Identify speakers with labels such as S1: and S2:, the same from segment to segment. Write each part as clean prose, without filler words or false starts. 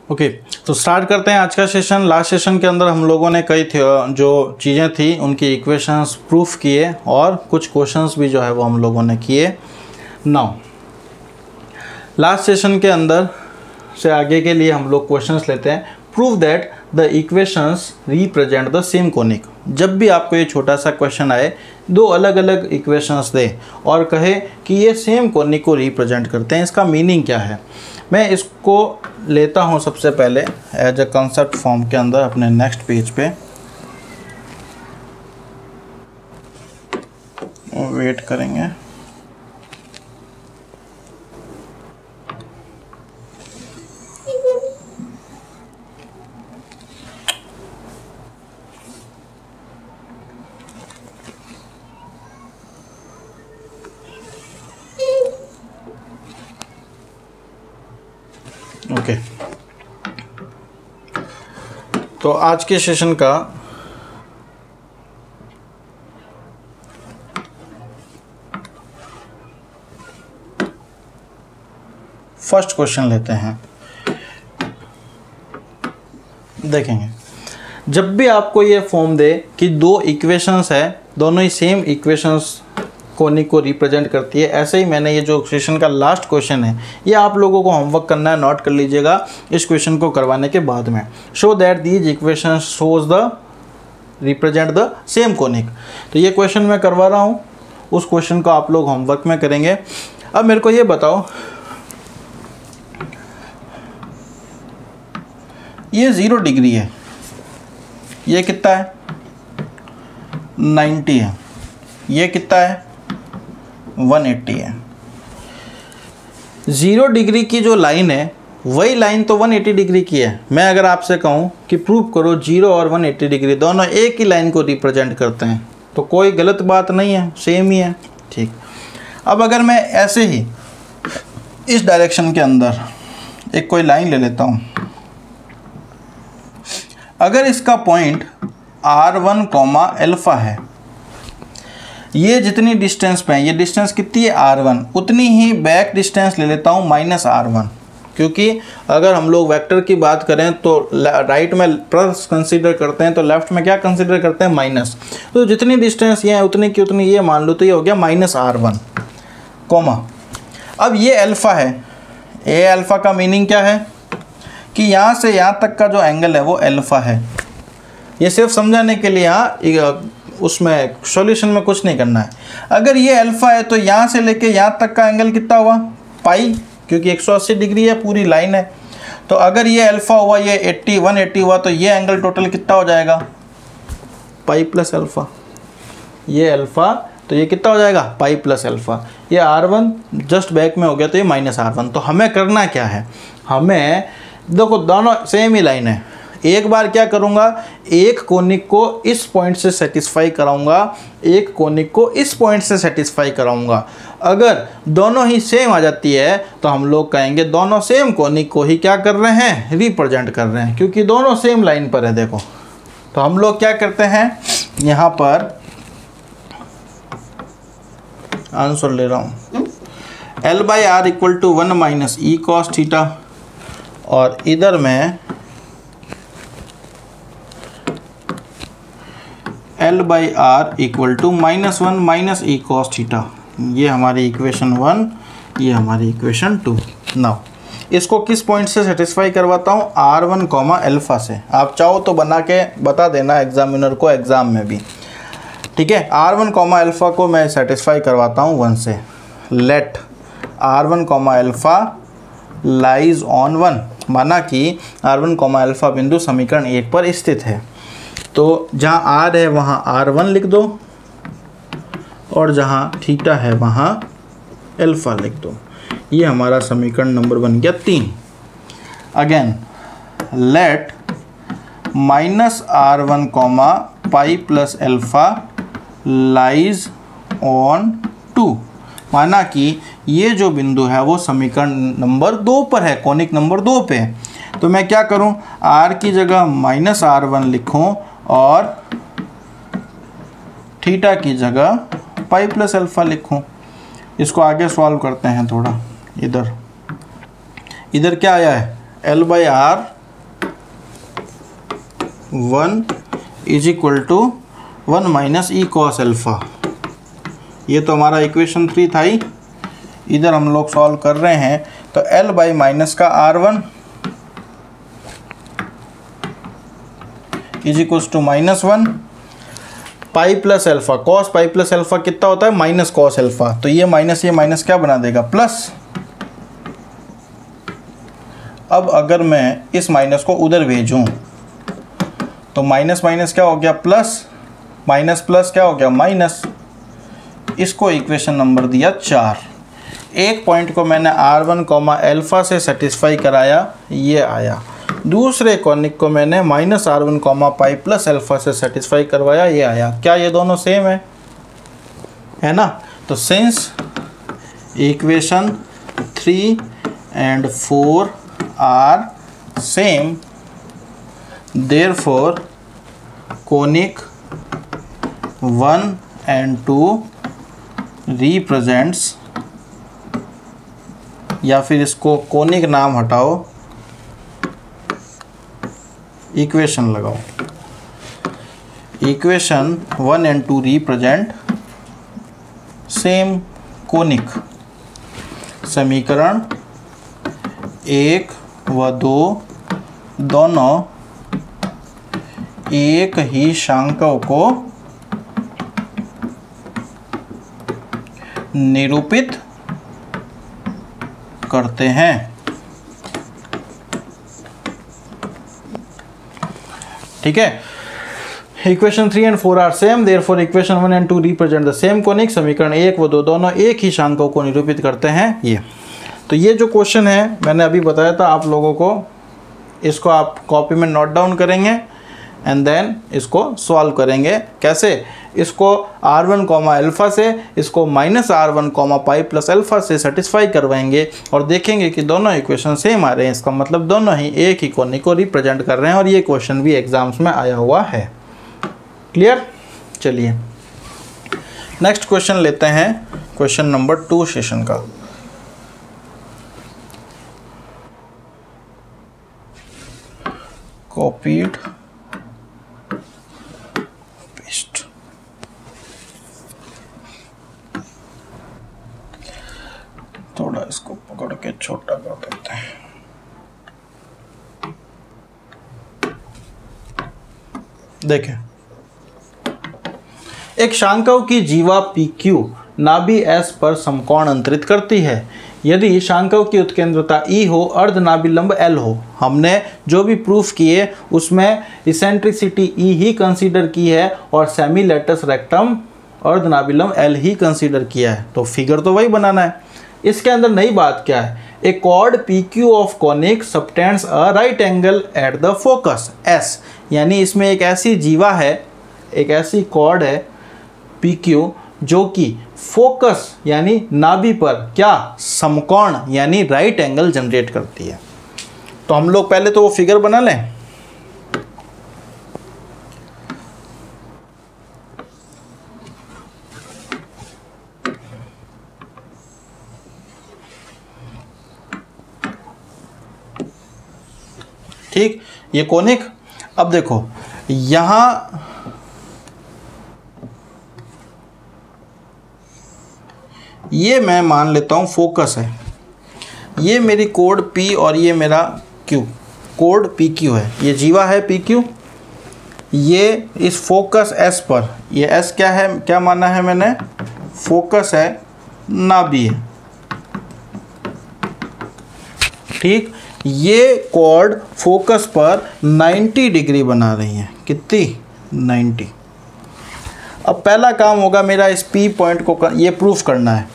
S1: Okay, तो start करते हैं आज का सेशन। लास्ट सेशन के अंदर हम लोगों ने कई जो चीज़ें थी उनकी इक्वेशंस प्रूफ किए और कुछ क्वेश्चंस भी जो है वो हम लोगों ने किए। नाउ लास्ट सेशन के अंदर से आगे के लिए हम लोग क्वेश्चंस लेते हैं। Prove that the equations represent the same conic. जब भी आपको ये छोटा सा क्वेश्चन आए, दो अलग अलग इक्वेशंस दे और कहे कि ये सेम कोनिक को रिप्रेजेंट करते हैं, इसका मीनिंग क्या है। मैं इसको लेता हूँ सबसे पहले एज अ कंसेप्ट फॉर्म के अंदर अपने नेक्स्ट पेज पे। वेट करेंगे। ओके, तो आज के सेशन का फर्स्ट क्वेश्चन लेते हैं। देखेंगे, जब भी आपको ये फॉर्म दे कि दो इक्वेशंस है, दोनों ही सेम इक्वेशंस कोनिक को रिप्रेजेंट करती है, ऐसे ही मैंने ये जो सेशन का लास्ट क्वेश्चन है ये आप लोगों को होमवर्क करना है, नोट कर लीजिएगा इस क्वेश्चन को करवाने के बाद में। Show that these equations shows the represent the same conic. तो ये क्वेश्चन मैं करवा रहा हूँ, उस क्वेश्चन को आप लोग होमवर्क में करेंगे। अब मेरे को ये बताओ, ये 0 डिग्री है, ये कितना है 90 है, ये कितना है 180 है। 0 डिग्री की जो लाइन है वही लाइन तो 180 डिग्री की है। मैं अगर आपसे कहूँ कि प्रूव करो 0 और 180 डिग्री दोनों एक ही लाइन को रिप्रेजेंट करते हैं, तो कोई गलत बात नहीं है, सेम ही है। ठीक, अब अगर मैं ऐसे ही इस डायरेक्शन के अंदर एक कोई लाइन ले लेता हूँ, अगर इसका पॉइंट r1, अल्फा है, ये जितनी डिस्टेंस पे है, ये डिस्टेंस कितनी है r1, उतनी ही बैक डिस्टेंस ले लेता हूँ -r1, क्योंकि अगर हम लोग वेक्टर की बात करें तो राइट में प्लस कंसीडर करते हैं, तो लेफ्ट में क्या कंसीडर करते हैं माइनस। तो जितनी डिस्टेंस ये है उतनी की उतनी ये मान लो, तो ये हो गया -r1, कॉमा। अब ये अल्फ़ा है, ए अल्फ़ा का मीनिंग क्या है कि यहाँ से यहाँ तक का जो एंगल है वो अल्फ़ा है। ये सिर्फ समझाने के लिए, यहाँ उसमें सॉल्यूशन में कुछ नहीं करना है। अगर ये अल्फ़ा है तो यहाँ से लेके यहाँ तक का एंगल कितना हुआ पाई, क्योंकि 180 डिग्री है, पूरी लाइन है। तो अगर ये अल्फ़ा हुआ, ये 180 हुआ, तो ये एंगल टोटल कितना हो जाएगा पाई प्लस अल्फ़ा। ये अल्फ़ा, तो ये कितना हो जाएगा पाई प्लस अल्फ़ा। ये r1 जस्ट बैक में हो गया, तो ये -r1। तो हमें करना क्या है, हमें देखो दोनों सेम ही लाइन है, एक बार क्या करूँगा, एक कोनिक को इस पॉइंट से सेटिस्फाई कराऊंगा, एक कोनिक को इस पॉइंट से सेटिस्फाई कराऊंगा। अगर दोनों ही सेम आ जाती है तो हम लोग कहेंगे दोनों सेम कोनिक को ही क्या कर रहे हैं, रिप्रेजेंट कर रहे हैं, क्योंकि दोनों सेम लाइन पर है। देखो, तो हम लोग क्या करते हैं, यहाँ पर आंसर ले रहा हूँ, L/R = 1 - e cos थीटा, और इधर में L/R = -1 - e cos थीटा। ये हमारी इक्वेशन 1, ये हमारी इक्वेशन 2। नाउ इसको किस पॉइंट से सेटिस्फाई करवाता हूँ, r1, अल्फ़ा से। आप चाहो तो बना के बता देना एग्जामिनर को एग्ज़ाम में भी, ठीक है। r1, अल्फ़ा को मैं सेटिस्फाई करवाता हूँ 1 से। Late r1, alpha lies on 1, माना कि r1, अल्फ़ा बिंदु समीकरण 1 पर स्थित है। तो जहाँ r है वहाँ r1 लिख दो, और जहाँ थीटा है वहाँ अल्फ़ा लिख दो। ये हमारा समीकरण नंबर बन गया 3। Again let -r1, pi plus alpha lies on 2, माना कि ये जो बिंदु है वो समीकरण नंबर 2 पर है, कोनिक नंबर 2 पे। तो मैं क्या करूं, r की जगह -r1 लिखूं और थीटा की जगह पाई प्लस अल्फ़ा लिखूं। इसको आगे सॉल्व करते हैं थोड़ा। इधर क्या आया है, L by R 1 is equal to 1 minus E cos alpha. ये तो हमारा इक्वेशन 3 था ही, इधर हम लोग सॉल्व कर रहे हैं। तो L बाई माइनस का R1 is equal to -1 pi plus alpha, cos pi plus alpha कितना होता है, माइनस कॉस एल्फा। तो ये माइनस क्या बना देगा, प्लस। अब अगर मैं इस माइनस को उधर भेजूं तो माइनस माइनस क्या हो गया, प्लस, माइनस प्लस क्या हो गया, माइनस। इसको इक्वेशन नंबर दिया 4। एक पॉइंट को मैंने R1 कॉमा एल्फा से सेटिस्फाई कराया, ये आया। दूसरे कॉनिक को मैंने -R1 कॉमा पाई प्लस एल्फा से सेटिस्फाई करवाया, ये आया। क्या ये दोनों सेम है ना? तो since equation 3 and 4 are same, therefore conic 1 and 2 represents, या फिर इसको कोनिक नाम हटाओ, इक्वेशन लगाओ। Equation 1 and 2 represent same conic. समीकरण 1 व 2 दोनों एक ही शांकों को निरूपित करते हैं। ठीक है, equation 3 and 4 are same, therefore equation 1 and 2 represent the same conic. समीकरण 1 व 2 दोनों एक ही शांकों को निरूपित करते हैं। ये तो ये जो क्वेश्चन है मैंने अभी बताया था आप लोगों को, इसको आप कॉपी में नोट डाउन करेंगे एंड देन इसको सॉल्व करेंगे। कैसे? इसको R1 कॉमा एल्फा से, इसको -R1 कॉमा पाई प्लस एल्फा से सेटिस्फाई करवाएंगे और देखेंगे कि दोनों इक्वेशन सेम आ रहे हैं। इसका मतलब दोनों ही एक ही कोनिक को रिप्रेजेंट कर रहे हैं और ये क्वेश्चन भी एग्जाम्स में आया हुआ है। क्लियर? चलिए नेक्स्ट क्वेश्चन लेते हैं, क्वेश्चन नंबर 2 सेशन का। Copied paste. थोड़ा इसको पकड़ के छोटा कर देते हैं। देखें, एक शांकों की जीवा PQ नाभि S पर समकोण अंतरित करती है। यदि शांकों की उत्केंद्रता E हो, अर्धनाभिलंब L हो। हमने जो भी प्रूफ किए उसमें इसेंट्रिसिटी E ही कंसीडर की है और सेमी लेटस रेक्टम अर्धनाभिलंब L ही कंसीडर किया है। तो फिगर तो वही बनाना है। इसके अंदर नई बात क्या है, a chord PQ of conic subtends a right angle at the focus S, यानी इसमें एक ऐसी जीवा है, एक ऐसी कॉर्ड है PQ जो कि फोकस यानी नाभि पर क्या, समकोण यानी राइट एंगल जनरेट करती है। तो हम लोग पहले तो वो फिगर बना लें। ठीक, ये कोनिक। अब देखो यहां ये मैं मान लेता हूँ फोकस है, ये मेरी कोड P और ये मेरा Q, कोड PQ है, ये जीवा है PQ। ये इस फोकस S पर, ये S क्या है, क्या माना है मैंने, फोकस है, नाभि है। ठीक, ये कोड फोकस पर 90 डिग्री बना रही है। कितनी? 90। अब पहला काम होगा मेरा इस P पॉइंट को ये प्रूफ करना है,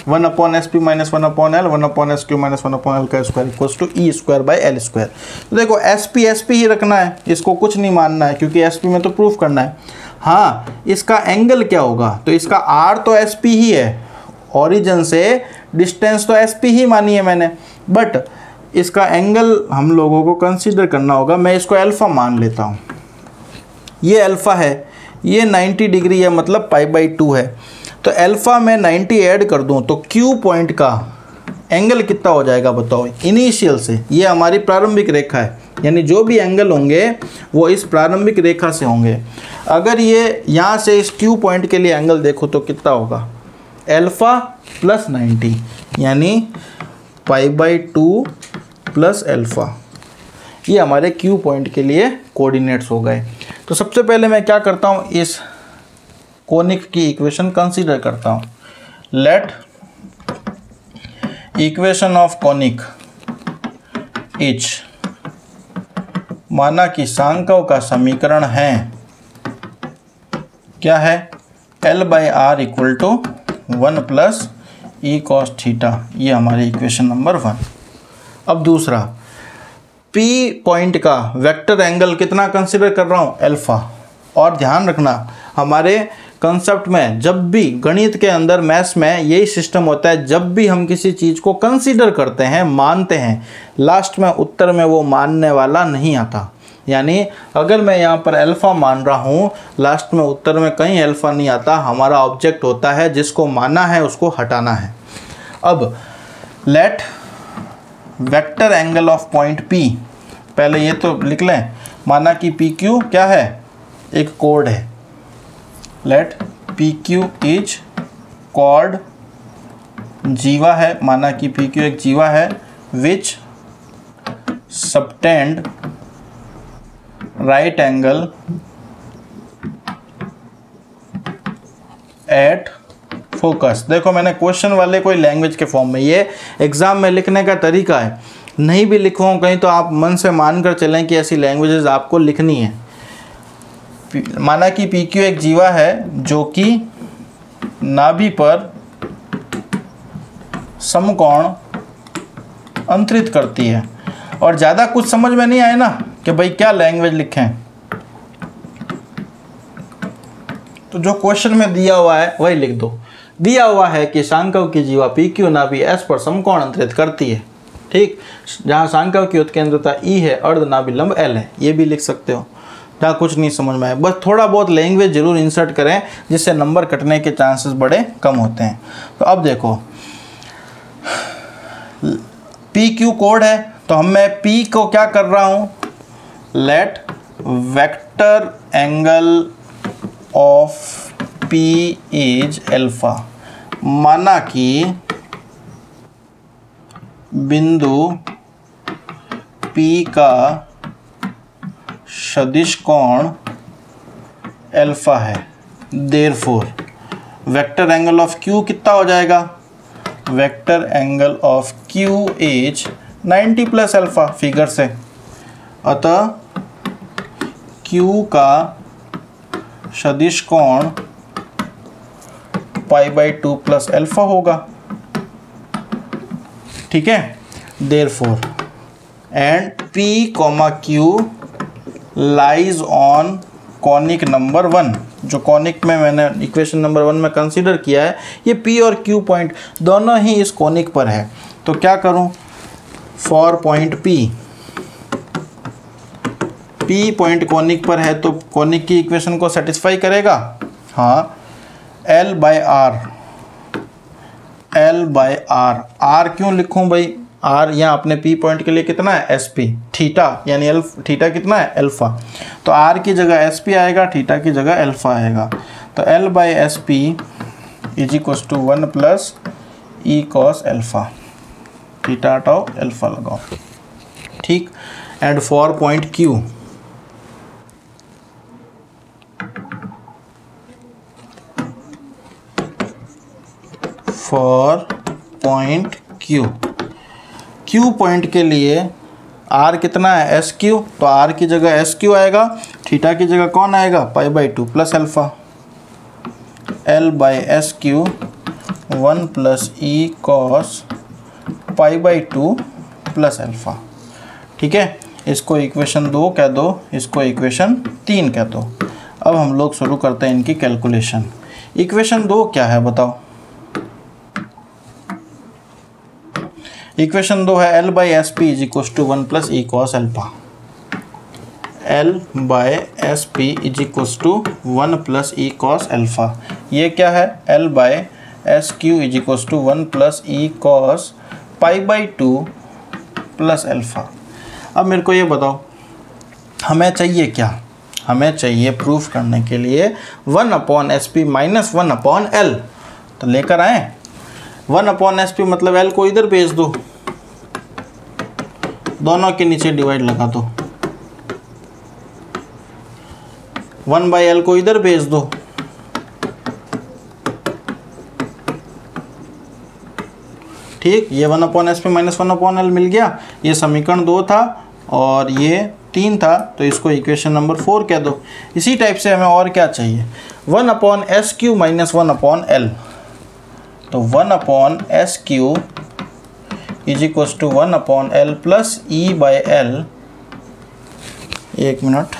S1: 1/SP - 1/L 1/SQ - 1/L का स्क्वायर इक्वल्स टू E²/L²। तो देखो SP ही रखना है, इसको कुछ नहीं मानना है क्योंकि SP में तो प्रूफ करना है। हाँ, इसका एंगल क्या होगा, तो इसका R तो SP ही है, ओरिजिन से डिस्टेंस तो SP ही मानी है मैंने, बट इसका एंगल हम लोगों को कंसीडर करना होगा। मैं इसको अल्फ़ा मान लेता हूँ, ये अल्फ़ा है, ये 90 डिग्री है, मतलब π/2 है। तो अल्फ़ा में 90 ऐड कर दूं तो Q पॉइंट का एंगल कितना हो जाएगा बताओ इनिशियल से, ये हमारी प्रारंभिक रेखा है, यानी जो भी एंगल होंगे वो इस प्रारंभिक रेखा से होंगे। अगर ये यहाँ से इस Q पॉइंट के लिए एंगल देखो तो कितना होगा, अल्फा प्लस 90, यानी π/2 प्लस अल्फा। ये हमारे Q पॉइंट के लिए कोऑर्डिनेट्स हो गए। तो सबसे पहले मैं क्या करता हूँ, इस कोनिक की इक्वेशन कंसीडर करता हूँ। Let equation of conic is, माना कि सांकव का समीकरण है, क्या है, L/R equal to 1 plus E cos theta. ये हमारी इक्वेशन नंबर 1। अब दूसरा, P पॉइंट का वेक्टर एंगल कितना कंसिडर कर रहा हूँ, अल्फा। और ध्यान रखना हमारे कंसेप्ट में, जब भी गणित के अंदर मैथ्स में यही सिस्टम होता है, जब भी हम किसी चीज़ को कंसीडर करते हैं, मानते हैं, लास्ट में उत्तर में वो मानने वाला नहीं आता। यानी अगर मैं यहाँ पर अल्फ़ा मान रहा हूँ, लास्ट में उत्तर में कहीं अल्फ़ा नहीं आता, हमारा ऑब्जेक्ट होता है जिसको माना है उसको हटाना है। अब let vector angle of point P, पहले ये तो लिख लें, माना कि PQ क्या है, एक कोड है। लेट PQ इज कॉर्ड, जीवा है, माना कि PQ एक जीवा है, which subtend right angle at focus. देखो मैंने क्वेश्चन वाले कोई लैंग्वेज के फॉर्म में, ये एग्जाम में लिखने का तरीका है, नहीं भी लिखवाऊँ कहीं तो आप मन से मान कर चलें कि ऐसी लैंग्वेजेस आपको लिखनी है। माना कि PQ एक जीवा है जो कि नाभि पर समकोण अंतरित करती है। और ज़्यादा कुछ समझ में नहीं आए ना कि भाई क्या लैंग्वेज लिखें, तो जो क्वेश्चन में दिया हुआ है वही लिख दो। दिया हुआ है कि सांकव की जीवा PQ नाभि S पर समकोण अंतरित करती है, ठीक। जहाँ सांकव की उत्केंद्रता E है, अर्धनाभि लंब L है, ये भी लिख सकते हो। जहाँ कुछ नहीं समझ में आए, बस थोड़ा बहुत लैंग्वेज जरूर इंसर्ट करें, जिससे नंबर कटने के चांसेस बड़े कम होते हैं। तो अब देखो PQ कोड है, तो मैं P को क्या कर रहा हूँ, let vector angle of P is alpha. माना कि बिंदु P का सदिश कोण अल्फा है, therefore vector angle of Q कितना हो जाएगा, vector angle of Q is 90 plus alpha figure से। अतः Q का सदिश कोण π/2 प्लस अल्फा होगा, ठीक है। Therefore and P, Q lies on conic number 1, जो कॉनिक में मैंने इक्वेशन नंबर 1 में कंसीडर किया है, ये P और Q पॉइंट दोनों ही इस कॉनिक पर है। तो क्या करूं, for point P point conic पर है, तो कॉनिक की इक्वेशन को सेटिस्फाई करेगा, हाँ। L/R, R क्यों लिखूं भाई, R यहाँ अपने P पॉइंट के लिए कितना है, SP, थीटा, यानी थीटा कितना है, अल्फा। तो R की जगह SP आएगा, थीटा की जगह अल्फा आएगा। तो L/SP is equals to 1 plus E cos alpha, theta हटाओ अल्फा लगाओ, ठीक। And for point Q, for point Q point के लिए R कितना है, SQ, तो R की जगह SQ आएगा, थीटा की जगह कौन आएगा, π/2 plus alpha. L/SQ 1 plus E cos π/2 plus alpha, ठीक है। इसको इक्वेशन 2 कह दो, इसको इक्वेशन 3 कह दो। अब हम लोग शुरू करते हैं इनकी कैलकुलेशन। इक्वेशन 2 क्या है बताओ, इक्वेशन 2 है L/SP is equal to 1 plus E cos alpha. L/SP is equal to 1 plus E cos alpha. ये क्या है, L/SQ is equal to 1 plus E cos π/2 plus alpha. अब मेरे को ये बताओ हमें चाहिए क्या, हमें चाहिए प्रूफ करने के लिए 1/SP माइनस 1/L। तो लेकर आए 1/SP मतलब L को इधर भेज दो, दोनों के नीचे डिवाइड लगा दो, 1/L को इधर भेज दो, ठीक। ये 1/SP माइनस 1/L मिल गया। ये समीकरण 2 था और ये 3 था, तो इसको इक्वेशन नंबर 4 कह दो। इसी टाइप से हमें और क्या चाहिए, 1/SQ माइनस 1/L। तो 1/SQ is equal to 1/L plus E/L। एक minute,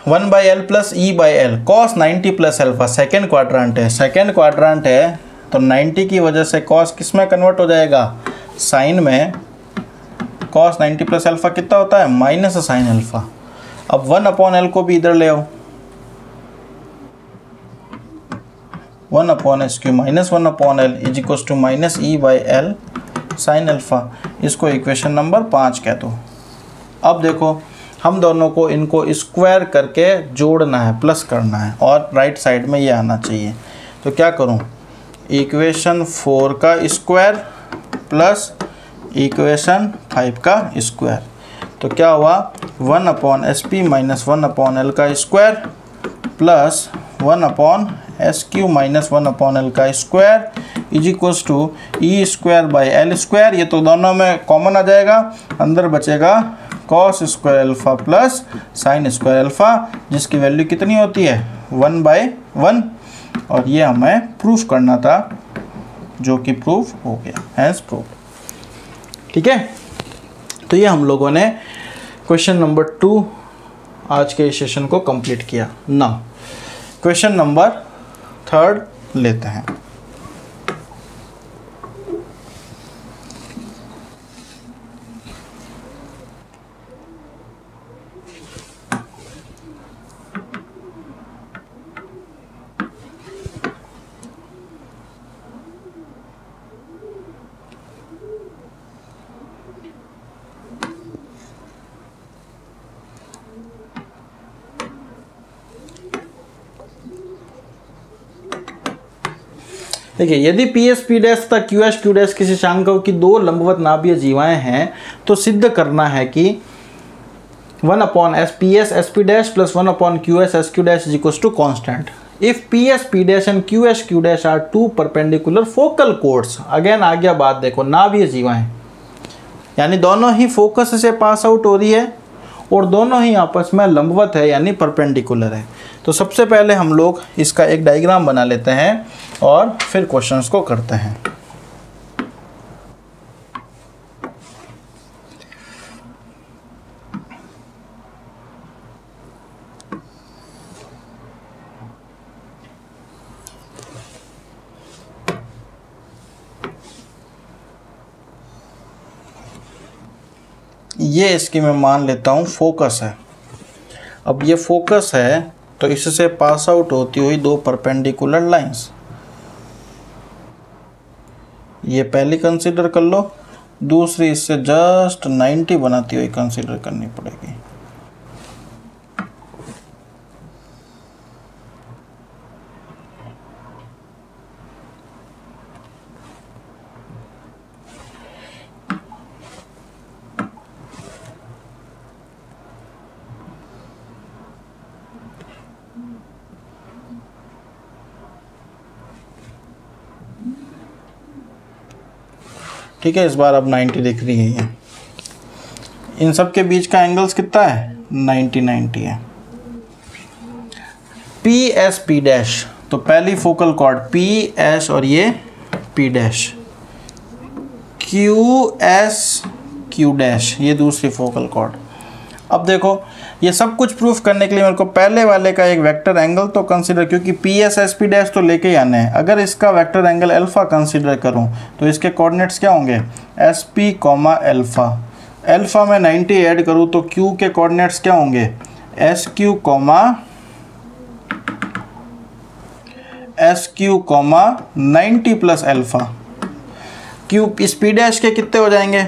S1: one by L plus E/L cos 90 plus alpha. Second quadrant है, सेकेंड क्वाड्रेंट है तो 90 की वजह से कॉस किस में कन्वर्ट हो जाएगा, साइन में। कॉस 90 प्लस अल्फा कितना होता है, माइनस साइन अल्फा। अब 1/L को भी इधर ले आओ, 1/SQ minus 1/L is equal to minus E/L sine alpha. इसको इक्वेशन नंबर 5 कह दो। अब देखो हम दोनों को इनको स्क्वायर करके जोड़ना है, प्लस करना है, और राइट साइड में ये आना चाहिए। तो क्या करूं, इक्वेशन 4 का स्क्वायर प्लस इक्वेशन 5 का स्क्वायर। तो क्या हुआ, 1/SP माइनस 1/L का square plus 1/SQ minus 1/L का square is equals to E²/L²। ये तो दोनों में कॉमन आ जाएगा, अंदर बचेगा cos square alpha plus sine square alpha, जिसकी वैल्यू कितनी होती है, 1/1। और ये हमें प्रूफ करना था, जो कि प्रूफ हो गया, हैज़ प्रूफ। ठीक है, तो ये हम लोगों ने क्वेश्चन नंबर 2 आज के सेशन को कंप्लीट किया ना। क्वेश्चन नंबर 3 लेते हैं। देखिए, यदि PS P' तथा QS Q' किसी शांकों की दो लंबवत नाभीय जीवाएं हैं तो सिद्ध करना है कि 1/PS SP' plus 1/QS SQ' is equals to constant. If PS P' and QS Q' are two perpendicular focal chords, again आ गया बात, देखो नाभीय जीवाएं यानी दोनों ही फोकस से पास आउट हो रही है और दोनों ही आपस में लंबवत है यानी परपेंडिकुलर है। तो सबसे पहले हम लोग इसका एक डायग्राम बना लेते हैं और फिर क्वेश्चंस को करते हैं। ये इसकी मैं मान लेता हूँ फोकस है। अब ये फोकस है तो इससे पास आउट होती हुई दो परपेंडिकुलर लाइंस, ये पहली कंसीडर कर लो, दूसरी इससे जस्ट 90 बनाती हुई कंसीडर करनी पड़ेगी। ठीक है, इस बार अब 90 दिख रही है। ये इन सब के बीच का एंगल्स कितना है, 90 है। PS P', तो पहली फोकल कॉर्ड PS और ये P', QS Q', ये दूसरी फोकल कॉर्ड। अब देखो ये सब कुछ प्रूफ करने के लिए मेरे को पहले वाले का एक वेक्टर एंगल तो कंसीडर, क्योंकि PS SP' तो लेके ही आने हैं। अगर इसका वेक्टर एंगल अल्फ़ा कंसीडर करूं तो इसके कोऑर्डिनेट्स क्या होंगे, SP, अल्फ़ा। अल्फ़ा में 90 ऐड करूं तो Q के कोऑर्डिनेट्स क्या होंगे, SQ, S Q comma 90 plus alpha. Q इस पी डैश के कितने हो जाएंगे,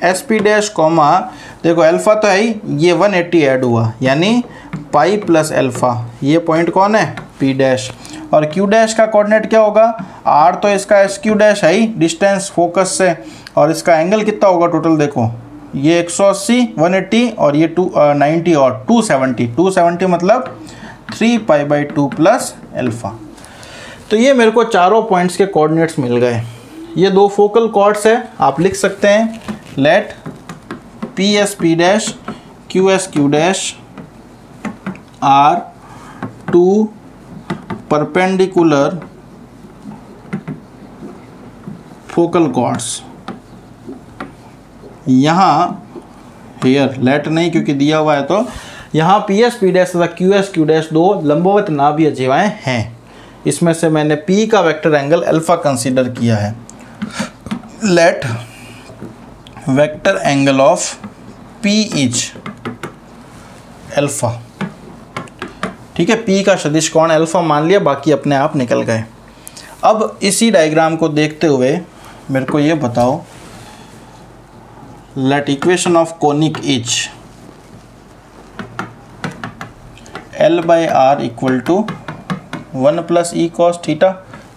S1: एस पी डैश कॉमा, देखो अल्फ़ा तो है ही, ये 180 ऐड हुआ यानी पाई प्लस अल्फ़ा। ये पॉइंट कौन है, पी डैश। और क्यू डैश का कोऑर्डिनेट क्या होगा, आर तो इसका एस क्यू डैश है ही डिस्टेंस फोकस से, और इसका एंगल कितना होगा टोटल, देखो ये 180 180 और ये 90 और 270 मतलब 3π/2 प्लस अल्फ़ा। तो ये मेरे को चारों पॉइंट्स के कोऑर्डिनेट्स मिल गए। ये दो फोकल कॉर्ड्स है, आप लिख सकते हैं let P S P dash Q S Q dash are two perpendicular focal chords. यहाँ हेयर लेट नहीं क्योंकि दिया हुआ है, तो यहाँ पी एस पी डैश तथा क्यू एस क्यू डैश दो लंबवत नाभीय जीवाएँ हैं। इसमें से मैंने P का वेक्टर एंगल अल्फ़ा कंसीडर किया है। Let vector angle of P is alpha. ठीक है, P का सदिश कोण अल्फ़ा मान लिया, बाकी अपने आप निकल गए। अब इसी डायग्राम को देखते हुए मेरे को ये बताओ, let equation of conic is L/R equal to 1 plus E cos theta.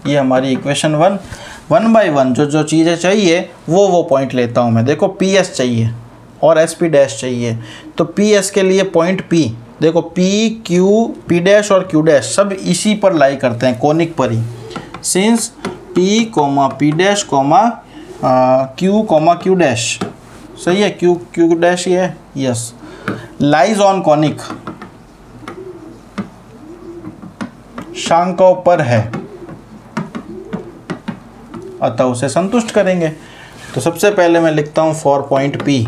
S1: ये हमारी इक्वेशन 1 बाई 1 जो चीज़ें चाहिए वो पॉइंट लेता हूँ मैं। देखो पी एस चाहिए और एस पी डैश चाहिए, तो पी एस के लिए पॉइंट P, देखो पी क्यू पी डैश और क्यू डैश सब इसी पर लाई करते हैं, कोनिक पर ही। Since P comma P dash comma Q comma Q dash, सही है, क्यू डैश ये है, यस, लाइज ऑन कॉनिक, शांकों पर है, अतः उसे संतुष्ट करेंगे। तो सबसे पहले मैं लिखता हूं फॉर पॉइंट P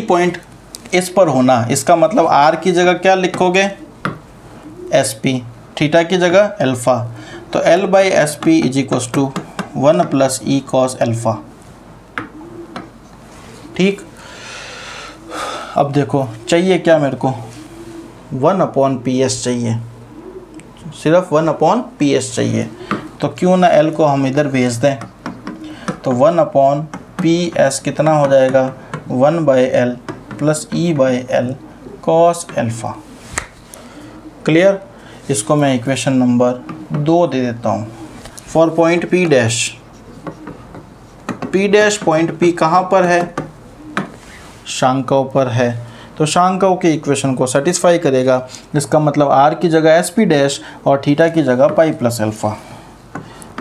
S1: पॉइंट इस पर होना, इसका मतलब R की जगह क्या लिखोगे, SP, थीटा की जगह अल्फ़ा, तो L/SP is equals to 1 plus E cos alpha. ठीक, अब देखो चाहिए क्या मेरे को, 1/PS चाहिए, सिर्फ 1/PS चाहिए, तो क्यों ना L को हम इधर भेज दें, तो 1/PS कितना हो जाएगा, 1/L plus E/L cos alpha. Clear, इसको मैं इक्वेशन नंबर 2 दे देता हूँ। For point P dash point P कहाँ पर है, शांकों पर है, तो शांकों की इक्वेशन को सेटिस्फाई करेगा। इसका मतलब R की जगह SP डैश और थीटा की जगह पाई प्लस अल्फ़ा,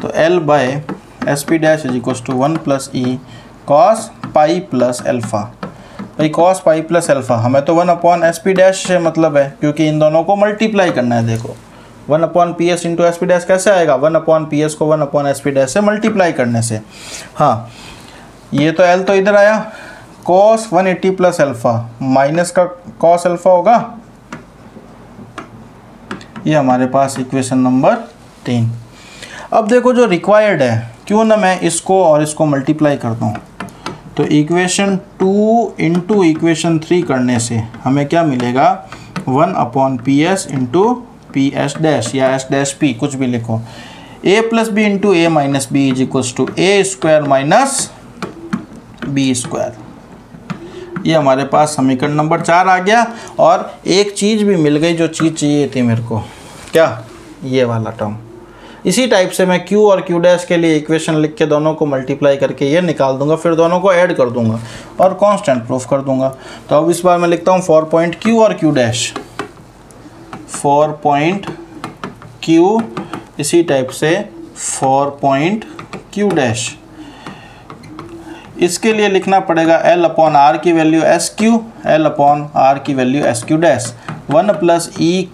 S1: तो L/SP dash is equal to 1 plus E cos pi plus alpha. भाई कॉस पाई प्लस अल्फ़ा, हमें तो 1/SP डैश से मतलब है क्योंकि इन दोनों को मल्टीप्लाई करना है। देखो 1/PS इंटू SP डैश कैसे आएगा, 1/PS को 1/SP डैश से मल्टीप्लाई करने से। हाँ, ये तो L तो इधर आया, कॉस 180 प्लस अल्फ़ा माइनस का कॉस अल्फ़ा होगा, ये हमारे पास इक्वेशन नंबर 3। अब देखो जो रिक्वायर्ड है, क्यों ना मैं इसको और इसको मल्टीप्लाई करता हूँ, तो इक्वेशन 2 इंटू इक्वेशन 3 करने से हमें क्या मिलेगा, 1/PS इंटू PS डैश या S डैश P, कुछ भी लिखो, A plus B into A minus B is equals to A square minus B square. ये हमारे पास समीकरण नंबर 4 आ गया। और एक चीज़ भी मिल गई जो चीज़ चाहिए थी मेरे को, क्या, ये वाला टर्म। इसी टाइप से मैं Q और Q डैश के लिए इक्वेशन लिख के दोनों को मल्टीप्लाई करके ये निकाल दूंगा, फिर दोनों को ऐड कर दूंगा और कांस्टेंट प्रूफ कर दूंगा। तो अब इस बार मैं लिखता हूँ फॉर पॉइंट Q और Q dash, for point Q, इसी टाइप से फॉर पॉइंट Q डैश। इसके लिए लिखना पड़ेगा L/R की वैल्यू SQ, L/R की value SQ dash, 1 plus E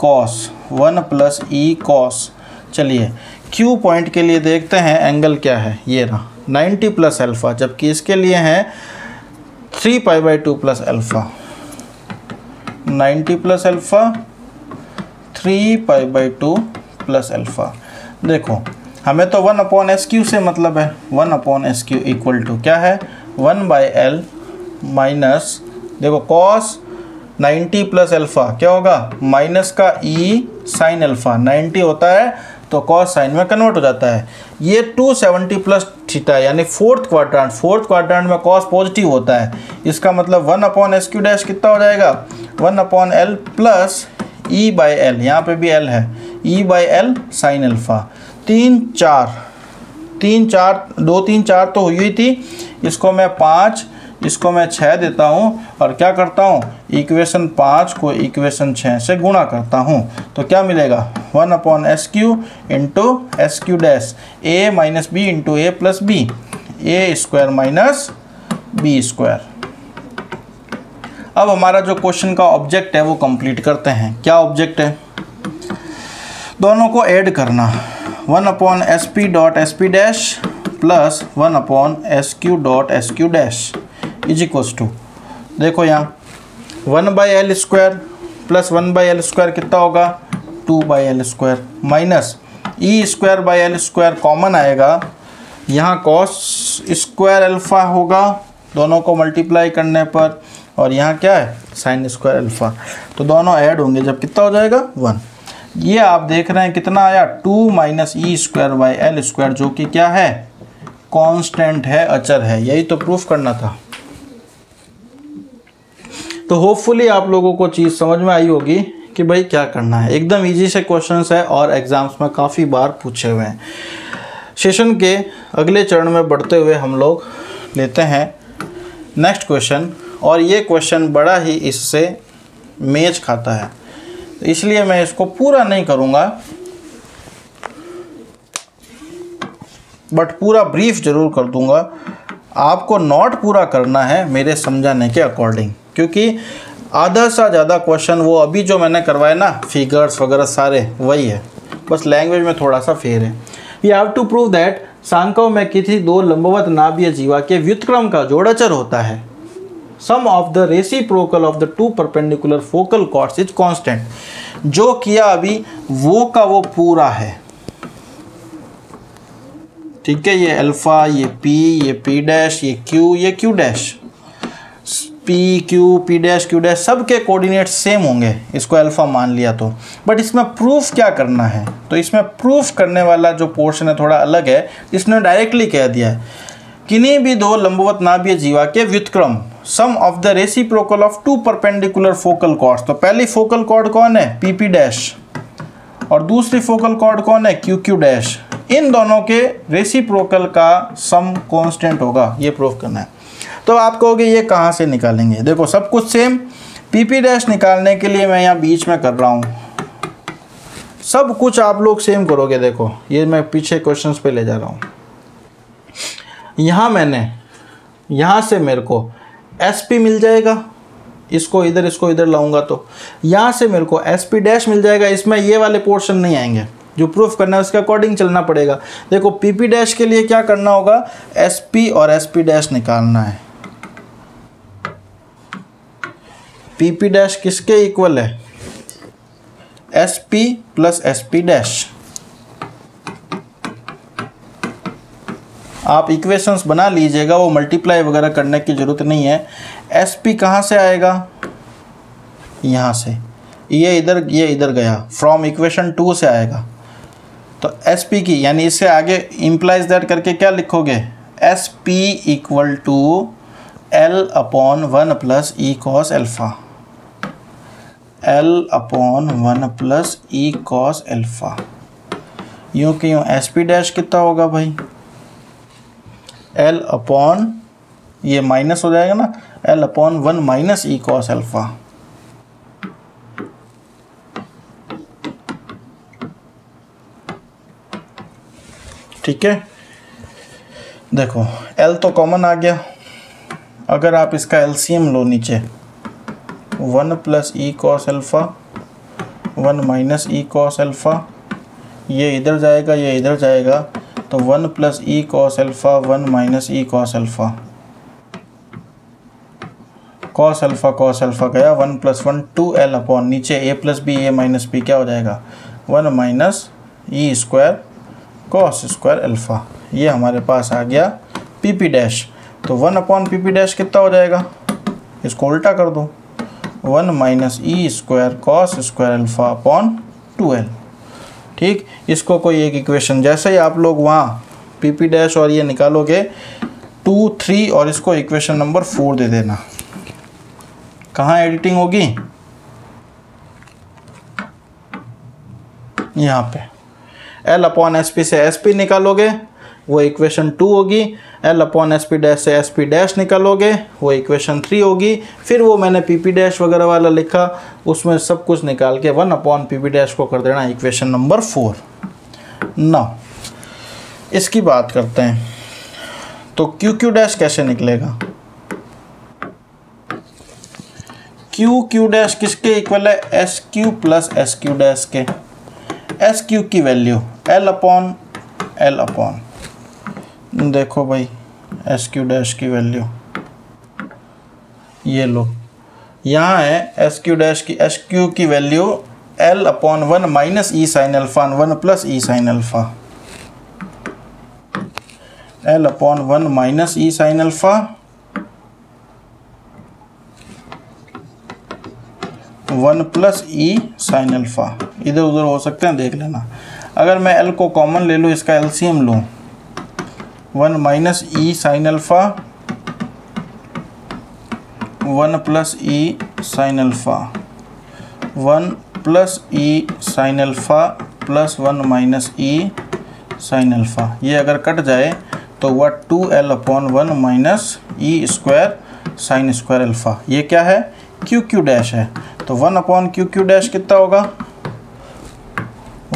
S1: cos. चलिए Q पॉइंट के लिए देखते हैं एंगल क्या है, ये रहा 90 प्लस अल्फ़ा, जबकि इसके लिए है 3π/2 plus alpha, 90 plus alpha 3π/2 plus alpha. देखो हमें तो 1/SQ से मतलब है, 1/SQ इक्वल टू क्या है, 1/L माइनस, देखो कॉस 90 प्लस अल्फ़ा क्या होगा, माइनस का ई साइन अल्फ़ा, 90 होता है तो कॉस साइन में कन्वर्ट हो जाता है। ये 270 प्लस थीटा यानी फोर्थ क्वाड्रेंट में कॉस पॉजिटिव होता है। इसका मतलब 1/SQ डैश कितना हो जाएगा, 1/L plus E by L, यहाँ पे भी एल है, ई बाई एल साइन अल्फ़ा। 3 4 2 3 4 तो हुई थी, इसको मैं 5 इसको मैं 6 देता हूँ और क्या करता हूँ, इक्वेशन 5 को इक्वेशन 6 से गुणा करता हूँ तो क्या मिलेगा, 1/SQ into SQ dash a minus B into A plus B, A square minus B square. अब हमारा जो क्वेश्चन का ऑब्जेक्ट है वो कंप्लीट करते हैं। क्या ऑब्जेक्ट है, दोनों को ऐड करना, 1/SP dot SP dash plus 1/SQ dot SQ dash is equals to, देखो यहाँ 1/L square plus 1/L square कितना होगा, 2/L square minus E square by L square common आएगा, यहाँ कॉस स्क्वायर अल्फ़ा होगा दोनों को मल्टीप्लाई करने पर, और यहाँ क्या है साइन स्क्वायर अल्फ़ा, तो दोनों ऐड होंगे जब कितना हो जाएगा 1। ये आप देख रहे हैं कितना आया, 2 minus E square by L square, जो कि क्या है, कांस्टेंट है, अचर है। यही तो प्रूफ करना था। तो होपफुली आप लोगों को चीज़ समझ में आई होगी कि भाई क्या करना है। एकदम इजी से क्वेश्चंस है और एग्जाम्स में काफ़ी बार पूछे हुए हैं। सेशन के अगले चरण में बढ़ते हुए हम लोग लेते हैं नेक्स्ट क्वेश्चन, और ये क्वेश्चन बड़ा ही इससे मैच खाता है, तो इसलिए मैं इसको पूरा नहीं करूँगा, बट पूरा ब्रीफ जरूर कर दूँगा। आपको नोट पूरा करना है मेरे समझाने के अकॉर्डिंग, क्योंकि आधा सा ज़्यादा क्वेश्चन वो अभी जो मैंने करवाए ना, फिगर्स वगैरह सारे वही है, बस लैंग्वेज में थोड़ा सा फेर है। We have to prove that सांकों में किसी दो लंबवत नाभीय जीवा के व्युत्क्रम का जोड़ाचर होता है। Sum of the reciprocal of the two perpendicular focal chords is constant. जो किया अभी वो का वो पूरा है, ठीक है, ये अल्फा, ये पी, ये पी डैश, ये क्यू, ये Q dash, P Q P dash Q dash सबके कोऑर्डिनेट्स सेम होंगे, इसको अल्फ़ा मान लिया तो। बट इसमें प्रूफ क्या करना है, तो इसमें प्रूफ करने वाला जो पोर्शन है थोड़ा अलग है। इसने डायरेक्टली कह दिया है किन्हीं भी दो लंबवत नाभीय जीवा के व्युत्क्रम, sum of the reciprocal of two perpendicular focal chords. तो पहली फोकल कॉर्ड कौन है, पी पी डैश, और दूसरी फोकल कॉर्ड कौन है, क्यू क्यू डैश। इन दोनों के रेसिप्रोकल का सम कांस्टेंट होगा, ये प्रूफ करना है। तो आप कहोगे ये कहाँ से निकालेंगे, देखो सब कुछ सेम। पी पी डैश निकालने के लिए मैं यहाँ बीच में कर रहा हूँ, सब कुछ आप लोग सेम करोगे। देखो ये मैं पीछे क्वेश्चंस पे ले जा रहा हूँ। यहाँ मैंने यहाँ से मेरे को एस पी मिल जाएगा, इसको इधर लाऊंगा तो यहाँ से मेरे एस SP डैश मिल जाएगा। इसमें ये वाले पोर्शन नहीं आएंगे, जो प्रूफ करना है उसके अकॉर्डिंग चलना पड़ेगा। देखो पी पी डैश के लिए क्या करना होगा, SP और SP डैश निकालना है। पी पी डैश किसके इक्वल है, SP प्लस SP डैश। आप इक्वेशंस बना लीजिएगा, वो मल्टीप्लाई वगैरह करने की ज़रूरत नहीं है। SP कहाँ से आएगा, यहाँ से, ये इधर गया, फ्रॉम इक्वेशन 2 से आएगा। तो SP की यानी इससे आगे इम्प्लाइज दैट करके क्या लिखोगे, SP equal to L/1 plus E cos alpha, L/1 plus E cos alpha. यूँ कि यूँ SP डैश कितना होगा भाई, L/, ये माइनस हो जाएगा ना, L/1 minus E cos alpha. ठीक है, देखो L तो कॉमन आ गया। अगर आप इसका LCM लो नीचे, 1 plus E cos alpha, 1 minus E cos alpha, ये इधर जाएगा, ये इधर जाएगा, तो 1 plus E cos alpha, 1 minus E cos alpha, cos alpha गया, 1 प्लस 1 2L अपॉन नीचे a plus B, a minus B क्या हो जाएगा, 1 minus E square cos square alpha. ये हमारे पास आ गया पी पी डैश। तो 1 अपॉन पी पी डैश कितना हो जाएगा, इसको उल्टा कर दो, 1 minus E square cos square alpha upon 2l। ठीक, इसको कोई एक इक्वेशन, जैसे ही आप लोग वहाँ पी डैश और ये निकालोगे 2, 3 और इसको इक्वेशन नंबर 4 दे देना। कहाँ एडिटिंग होगी? यहाँ पे L अपॉन एस पी से एस पी निकालोगे वो इक्वेशन 2 होगी, L upon S P dash से एस पी डैश निकालोगे वो इक्वेशन 3 होगी। फिर वो मैंने पी डैश वगैरह वाला लिखा, उसमें सब कुछ निकाल के 1 अपॉन पी डैश को कर देना इक्वेशन नंबर 4। ना इसकी बात करते हैं, तो क्यू डैश कैसे निकलेगा? क्यू डैश किसके इक्वल है? S Q plus S Q dash के। एस क्यू की वैल्यू L अपॉन देखो भाई एस क्यू डैश की वैल्यू ये लो, यहाँ है एस क्यू डैश की, एस क्यू की value L upon 1 minus E sine alpha 1 plus E sine alpha, L upon 1 minus E sine alpha 1 plus E sine alpha. इधर उधर हो सकते हैं, देख लेना। अगर मैं L को कॉमन ले लूँ, इसका एलसीएम लूँ, 1 minus E sine alpha 1 plus E sine alpha 1 plus E sine alpha plus 1 minus E sine alpha, ये अगर कट जाए तो वह 2L upon 1 minus E square sine square alpha. ये क्या है? क्यू डैश है। तो 1 अपॉन क्यू डैश कितना होगा?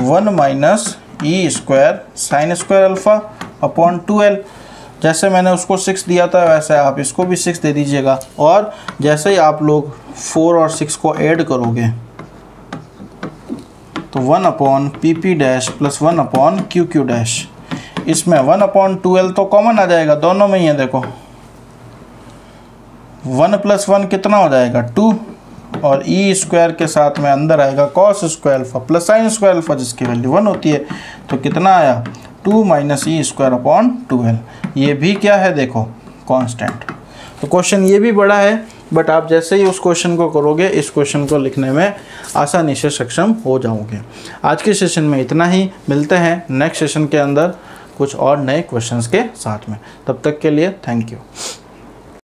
S1: 1 minus E square sine square alpha upon 2L। जैसे मैंने उसको 6 दिया था वैसे आप इसको भी 6 दे दीजिएगा। और जैसे ही आप लोग 4 और 6 को ऐड करोगे तो 1 upon P dash plus 1 upon Q dash, इसमें 1 अपॉन 2L तो कॉमन आ जाएगा, दोनों में ही है। देखो 1 प्लस 1 कितना हो जाएगा? 2, और ई स्क्वायर के साथ में अंदर आएगा cos square alpha plus sign square alpha जिसकी वैल्यू 1 होती है। तो कितना आया? 2 minus E square upon 2L। ये भी क्या है? देखो कांस्टेंट। तो क्वेश्चन ये भी बड़ा है, बट आप जैसे ही उस क्वेश्चन को करोगे इस क्वेश्चन को लिखने में आसानी से सक्षम हो जाओगे। आज के सेशन में इतना ही, मिलते हैं नेक्स्ट सेशन के अंदर कुछ और नए क्वेश्चंस के साथ में। तब तक के लिए थैंक यू।